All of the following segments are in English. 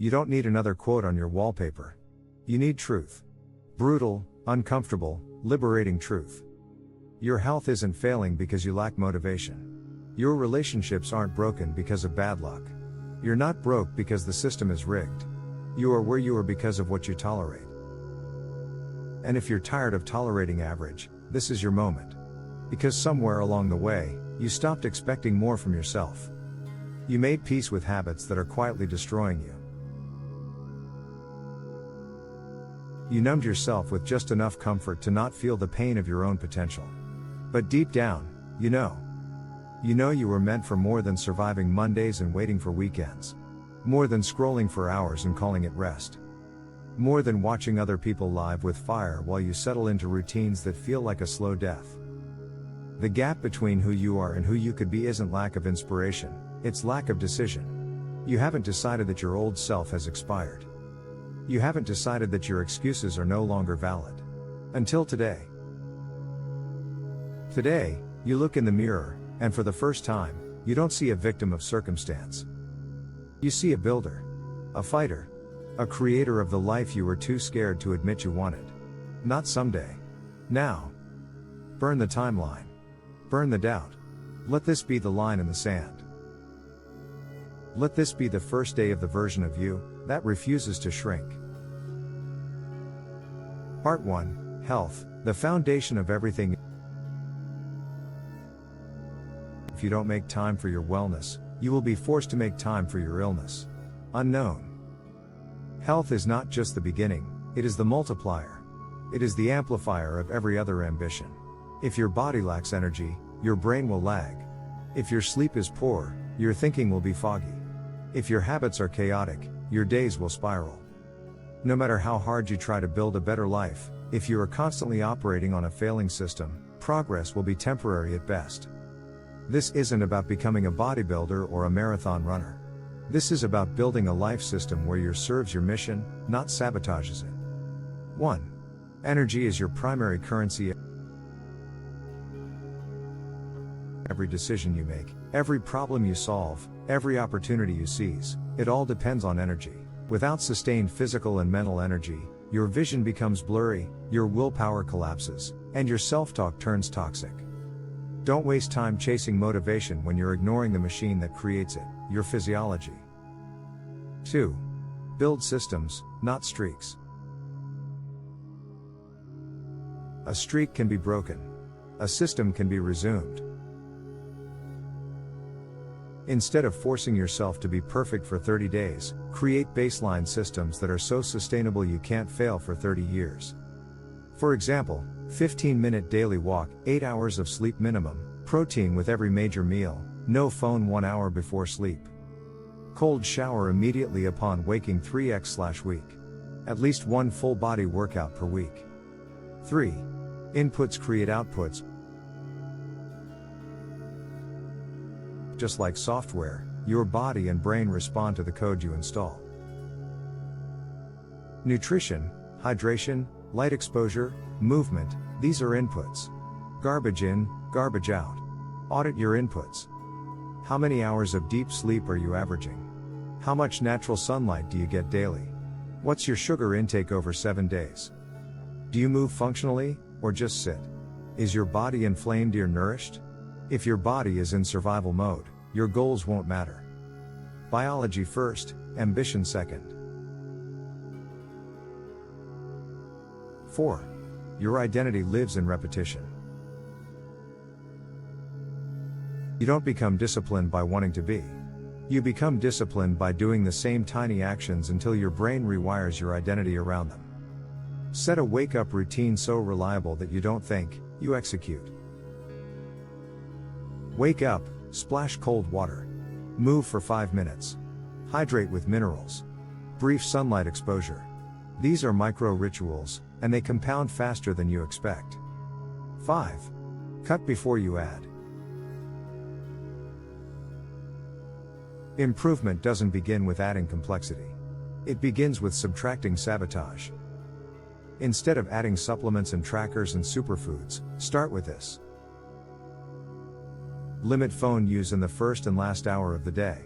You don't need another quote on your wallpaper. You need truth. Brutal, uncomfortable, liberating truth. Your health isn't failing because you lack motivation. Your relationships aren't broken because of bad luck. You're not broke because the system is rigged. You are where you are because of what you tolerate. And if you're tired of tolerating average, this is your moment. Because somewhere along the way, you stopped expecting more from yourself. You made peace with habits that are quietly destroying you. You numbed yourself with just enough comfort to not feel the pain of your own potential. But deep down, you know. You know you were meant for more than surviving Mondays and waiting for weekends. More than scrolling for hours and calling it rest. More than watching other people live with fire while you settle into routines that feel like a slow death. The gap between who you are and who you could be isn't lack of inspiration, it's lack of decision. You haven't decided that your old self has expired. You haven't decided that your excuses are no longer valid. Until today. Today, you look in the mirror, and for the first time, you don't see a victim of circumstance. You see a builder. A fighter. A creator of the life you were too scared to admit you wanted. Not someday. Now. Burn the timeline. Burn the doubt. Let this be the line in the sand. Let this be the first day of the version of you that refuses to shrink. Part 1, Health, the foundation of everything. If you don't make time for your wellness, you will be forced to make time for your illness. Unknown. Health is not just the beginning, it is the multiplier. It is the amplifier of every other ambition. If your body lacks energy, your brain will lag. If your sleep is poor, your thinking will be foggy. If your habits are chaotic, your days will spiral. No matter how hard you try to build a better life, if you are constantly operating on a failing system, progress will be temporary at best. This isn't about becoming a bodybuilder or a marathon runner. This is about building a life system where yours serves your mission, not sabotages it. 1. Energy is your primary currency. Every decision you make, every problem you solve, every opportunity you seize, it all depends on energy. Without sustained physical and mental energy, your vision becomes blurry, your willpower collapses, and your self-talk turns toxic. Don't waste time chasing motivation when you're ignoring the machine that creates it, your physiology. 2. Build systems, not streaks. A streak can be broken. A system can be resumed. Instead of forcing yourself to be perfect for 30 days, create baseline systems that are so sustainable you can't fail for 30 years. For example, 15-minute daily walk, 8 hours of sleep minimum, protein with every major meal, no phone 1 hour before sleep. Cold shower immediately upon waking 3x/week. At least one full body workout per week. 3. Inputs create outputs. Just like software, your body and brain respond to the code you install. Nutrition, hydration, light exposure, movement, these are inputs. Garbage in, garbage out. Audit your inputs. How many hours of deep sleep are you averaging? How much natural sunlight do you get daily? What's your sugar intake over 7 days? Do you move functionally, or just sit? Is your body inflamed or nourished? If your body is in survival mode, your goals won't matter. Biology first, ambition second. 4. Your identity lives in repetition. You don't become disciplined by wanting to be. You become disciplined by doing the same tiny actions until your brain rewires your identity around them. Set a wake-up routine so reliable that you don't think, you execute. Wake up, splash cold water. Move for 5 minutes. Hydrate with minerals. Brief sunlight exposure. These are micro rituals, and they compound faster than you expect. 5. Cut before you add. Improvement doesn't begin with adding complexity. It begins with subtracting sabotage. Instead of adding supplements and trackers and superfoods, start with this. Limit phone use in the first and last hour of the day.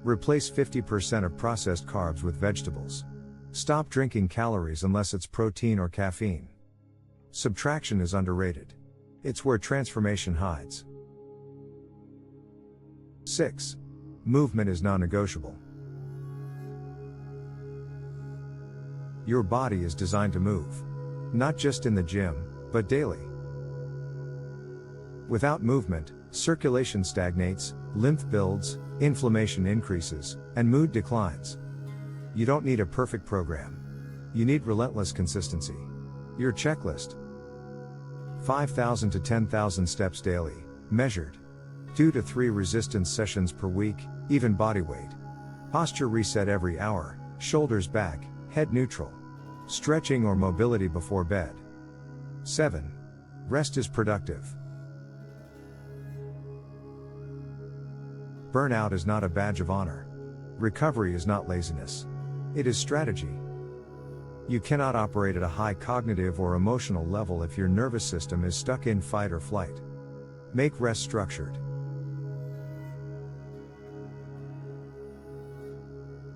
Replace 50% of processed carbs with vegetables. Stop drinking calories unless it's protein or caffeine. Subtraction is underrated. It's where transformation hides. 6. Movement is non-negotiable. Your body is designed to move. Not just in the gym, but daily. Without movement, circulation stagnates, lymph builds, inflammation increases, and mood declines. You don't need a perfect program. You need relentless consistency. Your checklist: 5,000 to 10,000 steps daily, measured. 2 to 3 resistance sessions per week, even body weight. Posture reset every hour, shoulders back, head neutral. Stretching or mobility before bed. 7. Rest is productive. Burnout is not a badge of honor. Recovery is not laziness. It is strategy. You cannot operate at a high cognitive or emotional level if your nervous system is stuck in fight or flight. Make rest structured.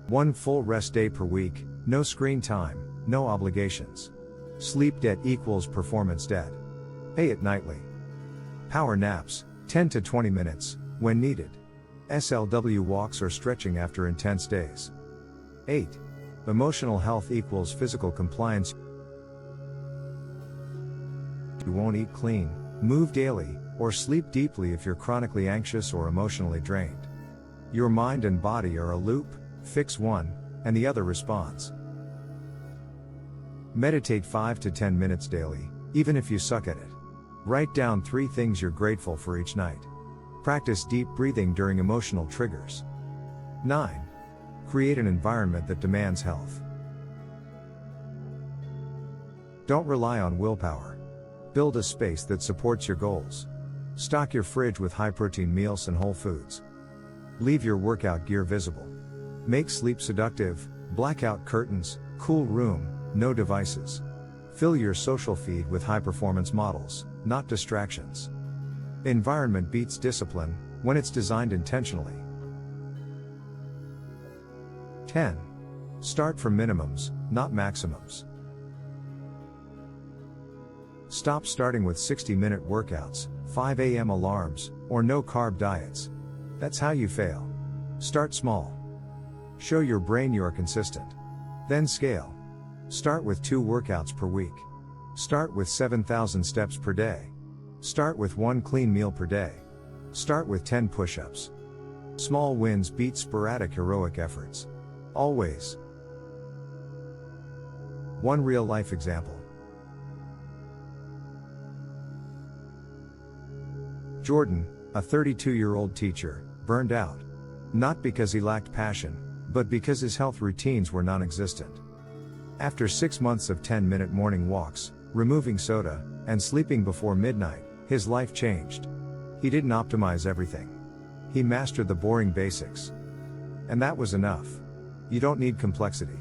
1 full rest day per week, no screen time, no obligations. Sleep debt equals performance debt. Pay it nightly. Power naps, 10 to 20 minutes, when needed. SLW walks or stretching after intense days. 8. Emotional health equals physical compliance. You won't eat clean, move daily, or sleep deeply if you're chronically anxious or emotionally drained. Your mind and body are a loop, fix one, and the other responds. Meditate 5 to 10 minutes daily, even if you suck at it. Write down 3 things you're grateful for each night. Practice deep breathing during emotional triggers. 9. Create an environment that demands health. Don't rely on willpower. Build a space that supports your goals. Stock your fridge with high-protein meals and whole foods. Leave your workout gear visible. Make sleep seductive, blackout curtains, cool room, no devices. Fill your social feed with high-performance models, not distractions. Environment beats discipline when it's designed intentionally. 10. Start from minimums, not maximums. Stop starting with 60-minute workouts, 5 a.m. alarms, or no-carb diets. That's how you fail. Start small. Show your brain you are consistent. Then scale. Start with 2 workouts per week. Start with 7,000 steps per day. Start with 1 clean meal per day. Start with 10 push-ups. Small wins beat sporadic heroic efforts. Always. 1 real-life example. Jordan, a 32-year-old teacher, burned out. Not because he lacked passion, but because his health routines were non-existent. After 6 months of 10-minute morning walks, removing soda, and sleeping before midnight, his life changed. He didn't optimize everything. He mastered the boring basics. And that was enough. You don't need complexity.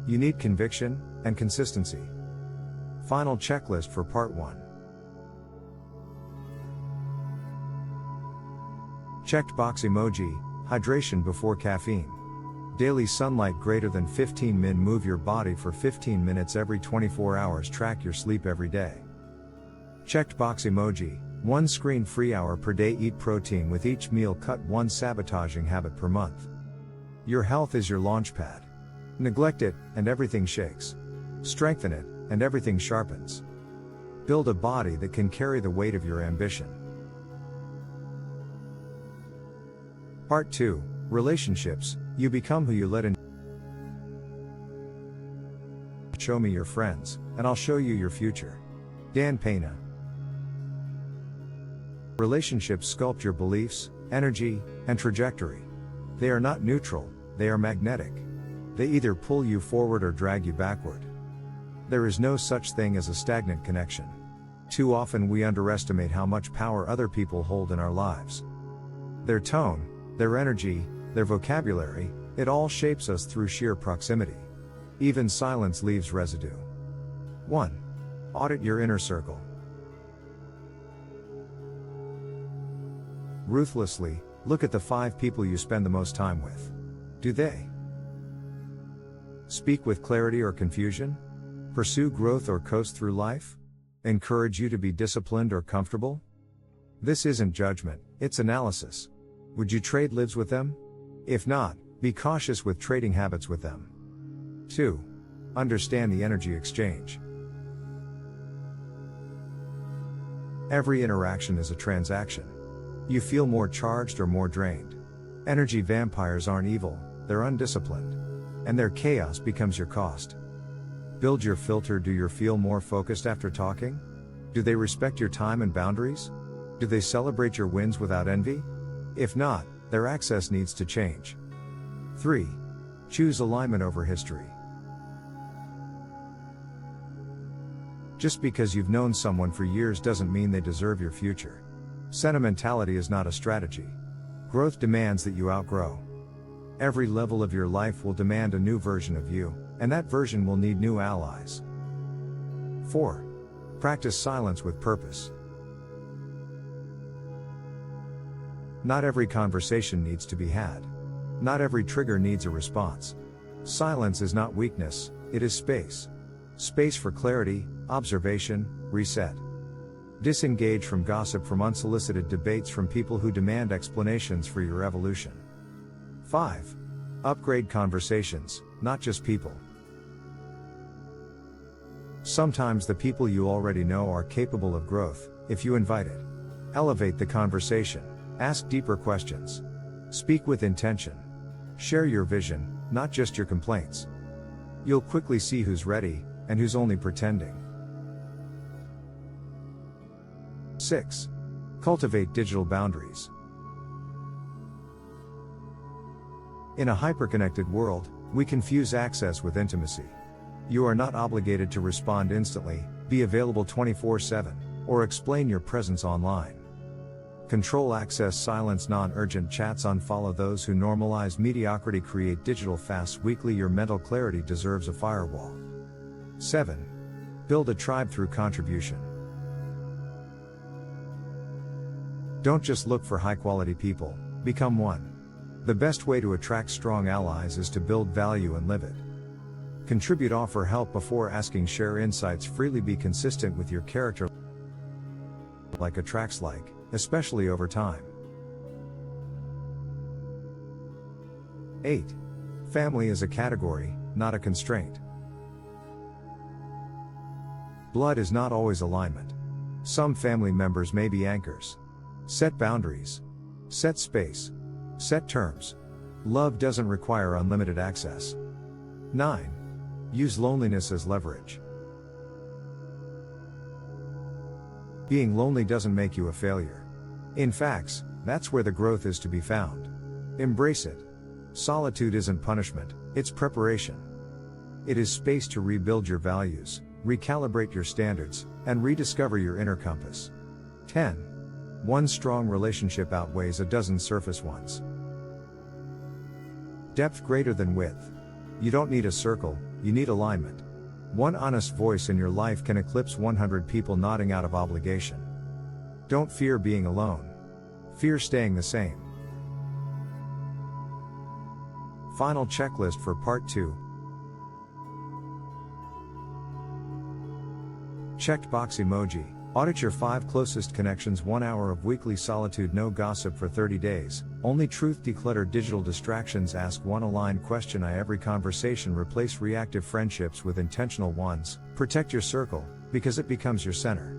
You need conviction and consistency. Final checklist for part 1. Checked box emoji, hydration before caffeine. Daily sunlight greater than 15 min. Move your body for 15 minutes every 24 hours. Track your sleep every day. Checked box emoji, 1 screen-free hour per day. Eat protein with each meal. Cut 1 sabotaging habit per month. Your health is your launch pad. Neglect it, and everything shakes. Strengthen it, and everything sharpens. Build a body that can carry the weight of your ambition. Part 2, Relationships, you become who you let in. Show me your friends, and I'll show you your future. Dan Pena. Relationships sculpt your beliefs, energy, and trajectory. They are not neutral, they are magnetic. They either pull you forward or drag you backward. There is no such thing as a stagnant connection. Too often we underestimate how much power other people hold in our lives. Their tone, their energy, their vocabulary, it all shapes us through sheer proximity. Even silence leaves residue. 1. Audit your inner circle. Ruthlessly, look at the 5 people you spend the most time with. Do they speak with clarity or confusion? Pursue growth or coast through life? Encourage you to be disciplined or comfortable? This isn't judgment, it's analysis. Would you trade lives with them? If not, be cautious with trading habits with them. 2. Understand the energy exchange. Every interaction is a transaction. You feel more charged or more drained. Energy vampires aren't evil, they're undisciplined. And their chaos becomes your cost. Build your filter. Do you feel more focused after talking? Do they respect your time and boundaries? Do they celebrate your wins without envy? If not, their access needs to change. 3. Choose alignment over history. Just because you've known someone for years doesn't mean they deserve your future. Sentimentality is not a strategy. Growth demands that you outgrow. Every level of your life will demand a new version of you, and that version will need new allies. 4. Practice silence with purpose. Not every conversation needs to be had. Not every trigger needs a response. Silence is not weakness, it is space. Space for clarity, observation, reset. Disengage from gossip, from unsolicited debates, from people who demand explanations for your evolution. 5. Upgrade conversations, not just people. Sometimes the people you already know are capable of growth, if you invite it. Elevate the conversation. Ask deeper questions. Speak with intention. Share your vision, not just your complaints. You'll quickly see who's ready, and who's only pretending. 6. Cultivate digital boundaries. In a hyperconnected world, we confuse access with intimacy. You are not obligated to respond instantly, be available 24/7, or explain your presence online. Control access, silence non-urgent chats, unfollow those who normalize mediocrity, create digital fasts weekly. Your mental clarity deserves a firewall. 7. Build a tribe through contribution. Don't just look for high-quality people, become one. The best way to attract strong allies is to build value and live it. Contribute, offer help before asking, share insights freely, be consistent with your character. Like attracts like, especially over time. 8. Family is a category, not a constraint. Blood is not always alignment. Some family members may be anchors. Set boundaries. Set space. Set terms. Love doesn't require unlimited access. 9. Use loneliness as leverage. Being lonely doesn't make you a failure. In fact, that's where the growth is to be found. Embrace it. Solitude isn't punishment, it's preparation. It is space to rebuild your values, recalibrate your standards, and rediscover your inner compass. 10. One strong relationship outweighs a dozen surface ones. Depth greater than width. You don't need a circle, you need alignment. One honest voice in your life can eclipse 100 people nodding out of obligation. Don't fear being alone. Fear staying the same. Final checklist for part 2. Checked box emoji. Audit your 5 closest connections. 1 hour of weekly solitude. No gossip for 30 days. Only truth. Declutter digital distractions. Ask one aligned question. Every conversation. Replace reactive friendships with intentional ones. Protect your circle, because it becomes your center.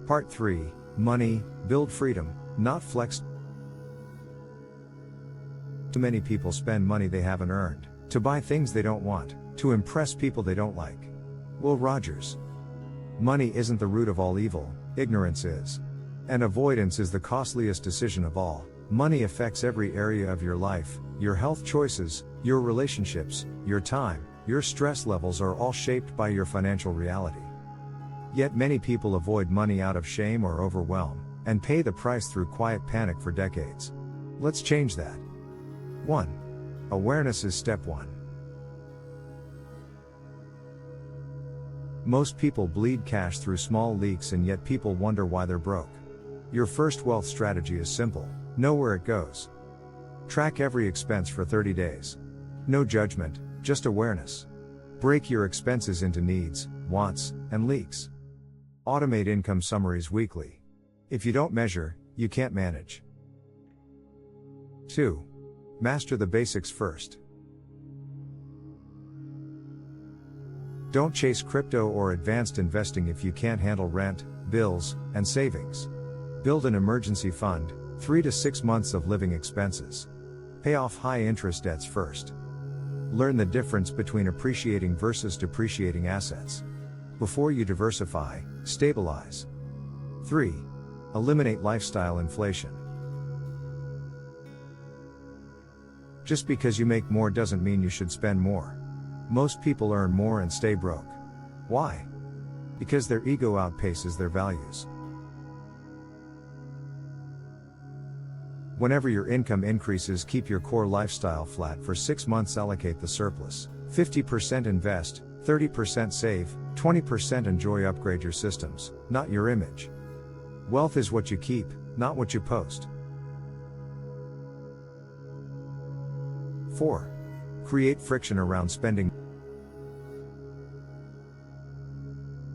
Part 3. Money. Build freedom, not flex. Too many people spend money they haven't earned, to buy things they don't want, to impress people they don't like. Will Rogers. Money isn't the root of all evil, ignorance is. And avoidance is the costliest decision of all. Money affects every area of your life, your health choices, your relationships, your time, your stress levels are all shaped by your financial reality. Yet many people avoid money out of shame or overwhelm, and pay the price through quiet panic for decades. Let's change that. 1. Awareness is step 1. Most people bleed cash through small leaks, and yet people wonder why they're broke. Your first wealth strategy is simple. Know where it goes. Track every expense for 30 days. No judgment, just awareness. Break your expenses into needs, wants, and leaks. Automate income summaries weekly. If you don't measure, you can't manage. 2. Master the basics first. Don't chase crypto or advanced investing if you can't handle rent, bills, and savings. Build an emergency fund, 3 to 6 months of living expenses. Pay off high interest debts first. Learn the difference between appreciating versus depreciating assets. Before you diversify, stabilize. 3. Eliminate lifestyle inflation. Just because you make more doesn't mean you should spend more. Most people earn more and stay broke. Why? Because their ego outpaces their values. Whenever your income increases, keep your core lifestyle flat for 6 months. Allocate the surplus. 50% invest, 30% save, 20% enjoy. Upgrade your systems, not your image. Wealth is what you keep, not what you post. 4. Create friction around spending.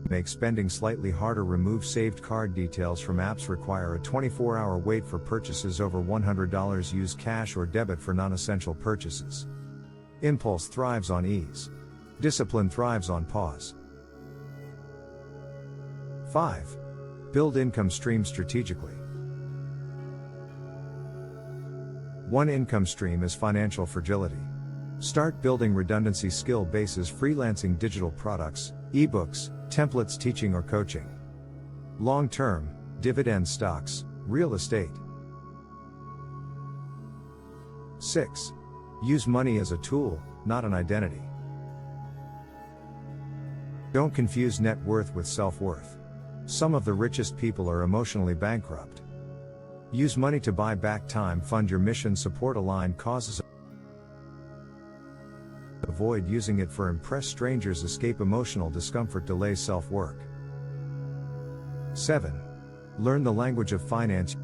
Make spending slightly harder. Remove saved card details from apps. Require a 24-hour wait for purchases over $100. Use cash or debit for non-essential purchases. Impulse thrives on ease. Discipline thrives on pause. 5. Build income streams strategically. One income stream is financial fragility. Start building redundancy skill bases. Freelancing, digital products, ebooks, templates, teaching or coaching. Long-term, dividend stocks, real estate. 6. Use money as a tool, not an identity. Don't confuse net worth with self-worth. Some of the richest people are emotionally bankrupt. Use money to buy back time. Fund your mission. Support aligned causes. Avoid using it for impress strangers. Escape emotional discomfort. Delay self-work. 7. Learn the language of finance.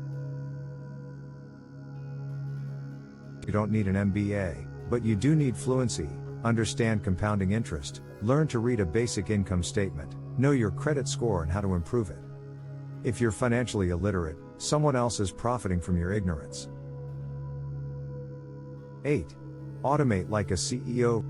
You don't need an MBA, but you do need fluency. Understand compounding interest. Learn to read a basic income statement. Know your credit score and how to improve it. If you're financially illiterate, someone else is profiting from your ignorance. 8. Automate like a CEO.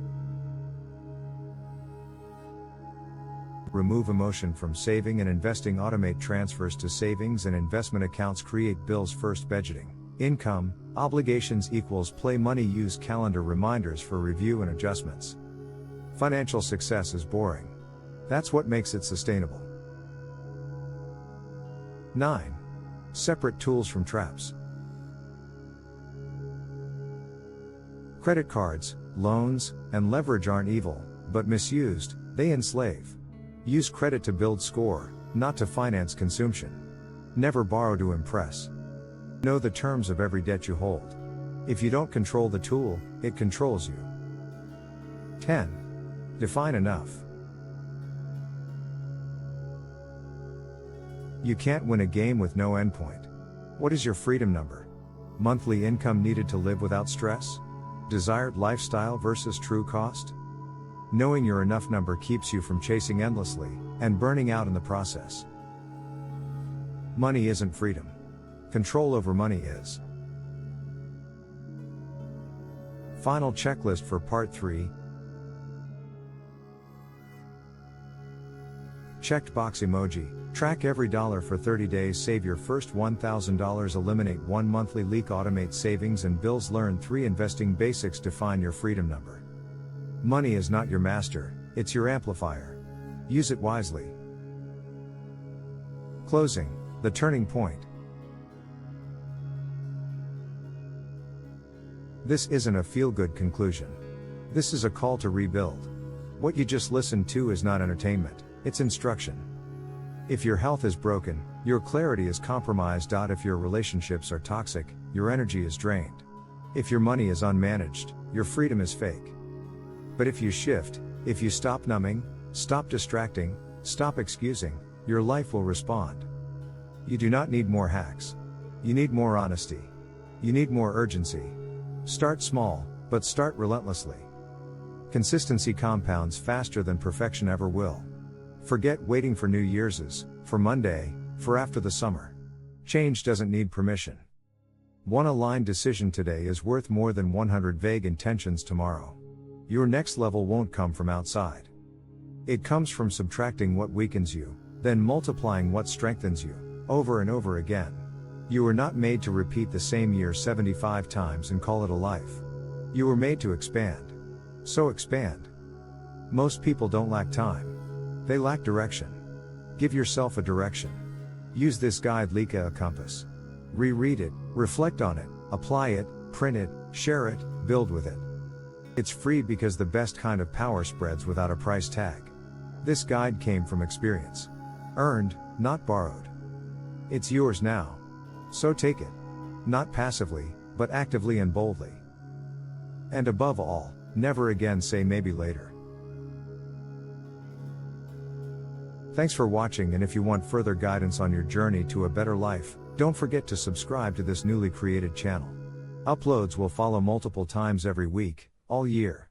Remove emotion from saving and investing. Automate transfers to savings and investment accounts. Create bills first. Budgeting. Income, obligations equals play money. Use calendar reminders for review and adjustments. Financial success is boring. That's what makes it sustainable. 9. Separate tools from traps. Credit cards, loans, and leverage aren't evil, but misused, they enslave. Use credit to build score, not to finance consumption. Never borrow to impress. Know the terms of every debt you hold. If you don't control the tool, it controls you. 10. Define enough. You can't win a game with no endpoint. What is your freedom number? Monthly income needed to live without stress? Desired lifestyle versus true cost? Knowing your enough number keeps you from chasing endlessly and burning out in the process. Money isn't freedom. Control over money is. Final checklist for part 3. Checked box emoji. Track every dollar for 30 days. Save your first $1,000. Eliminate one monthly leak. Automate savings and bills. Learn 3 investing basics. Define your freedom number. Money is not your master, it's your amplifier. Use it wisely. Closing. The turning point. This isn't a feel-good conclusion. This is a call to rebuild. What you just listened to is not entertainment, it's instruction. If your health is broken, your clarity is compromised. If your relationships are toxic, your energy is drained. If your money is unmanaged, your freedom is fake. But if you shift, if you stop numbing, stop distracting, stop excusing, your life will respond. You do not need more hacks. You need more honesty. You need more urgency. Start small, but start relentlessly. Consistency compounds faster than perfection ever will. Forget waiting for New Year's, for Monday, for after the summer. Change doesn't need permission. One aligned decision today is worth more than 100 vague intentions tomorrow. Your next level won't come from outside. It comes from subtracting what weakens you, then multiplying what strengthens you, over and over again. You were not made to repeat the same year 75 times and call it a life. You were made to expand. So expand. Most people don't lack time. They lack direction. Give yourself a direction. Use this guide like a compass. Reread it, reflect on it, apply it, print it, share it, build with it. It's free because the best kind of power spreads without a price tag. This guide came from experience. Earned, not borrowed. It's yours now. So take it. Not passively, but actively and boldly. And above all, never again say maybe later. Thanks for watching, and if you want further guidance on your journey to a better life, don't forget to subscribe to this newly created channel. Uploads will follow multiple times every week, all year.